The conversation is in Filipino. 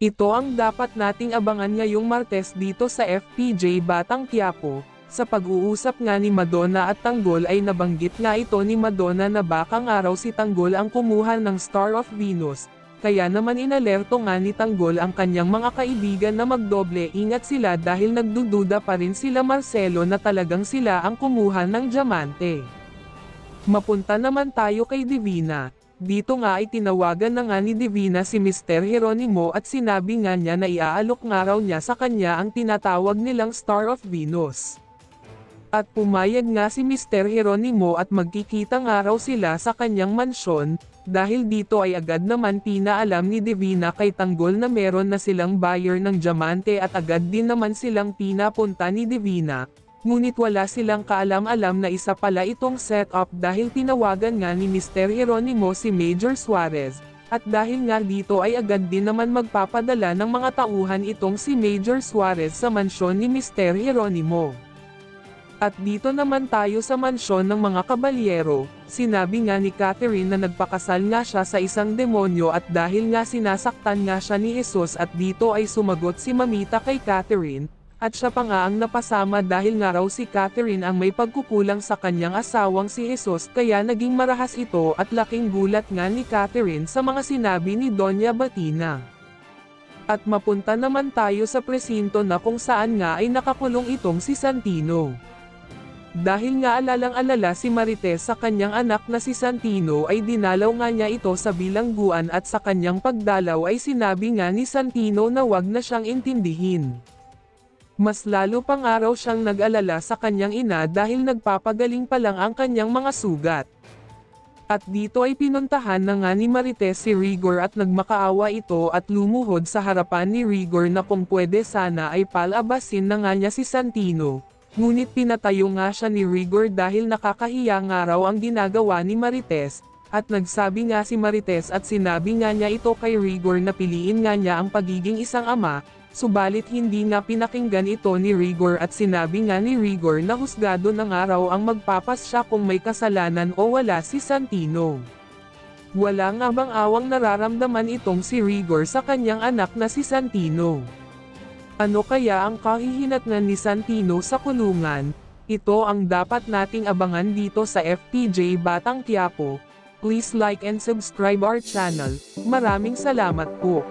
Ito ang dapat nating abangan ngayong Martes dito sa FPJ Batang Quiapo. Sa pag-uusap nga ni Madonna at Tanggol ay nabanggit nga ito ni Madonna na bakang araw si Tanggol ang kumuha ng Star of Venus. Kaya naman inalerto nga ni Tanggol ang kanyang mga kaibigan na magdoble ingat sila dahil nagdududa pa rin sila Marcelo na talagang sila ang kumuha ng diamante. Mapunta naman tayo kay Divina. Dito nga ay tinawagan na nga ni Divina si Mr. Jeronimo at sinabi nga niya na iaalok nga raw niya sa kanya ang tinatawag nilang Star of Venus. At pumayag nga si Mr. Jeronimo at magkikita nga raw sila sa kanyang mansyon, dahil dito ay agad naman pinaalam ni Divina kay Tanggol na meron na silang buyer ng diamante at agad din naman silang pinapunta ni Divina. Ngunit wala silang kaalam-alam na isa pala itong setup dahil tinawagan nga ni Mr. Jeronimo si Major Suarez, at dahil nga dito ay agad din naman magpapadala ng mga tauhan itong si Major Suarez sa mansyon ni Mr. Jeronimo. At dito naman tayo sa mansyon ng mga kabalyero, sinabi nga ni Catherine na nagpakasal nga siya sa isang demonyo at dahil nga sinasaktan nga siya ni Jesus at dito ay sumagot si Mamita kay Catherine, at siya pa nga ang napasama dahil nga raw si Catherine ang may pagkukulang sa kanyang asawang si Jesus kaya naging marahas ito at laking gulat nga ni Catherine sa mga sinabi ni Doña Batina. At mapunta naman tayo sa presinto na kung saan nga ay nakakulong itong si Santino. Dahil nga alalang-alala si Marites sa kanyang anak na si Santino ay dinalaw nga niya ito sa bilangguan at sa kanyang pagdalaw ay sinabi nga ni Santino na wag na siyang intindihin. Mas lalo pang araw siyang nag-alala sa kanyang ina dahil nagpapagaling pa lang ang kanyang mga sugat. At dito ay pinuntahan na nga ni Marites si Rigor at nagmakaawa ito at lumuhod sa harapan ni Rigor na kung pwede sana ay palabasin na nga niya si Santino. Ngunit pinatayo nga siya ni Rigor dahil nakakahiya nga raw ang ginagawa ni Marites, at nagsabi nga si Marites at sinabi nga niya ito kay Rigor na piliin nga niya ang pagiging isang ama. Subalit hindi nga pinakinggan ito ni Rigor at sinabi nga ni Rigor na husgado na nga raw ang magpapasya kung may kasalanan o wala si Santino. Wala nga bang awang nararamdaman itong si Rigor sa kanyang anak na si Santino? Ano kaya ang kahihinatnan ni Santino sa kulungan? Ito ang dapat nating abangan dito sa FPJ Batang Quiapo. Please like and subscribe our channel. Maraming salamat po.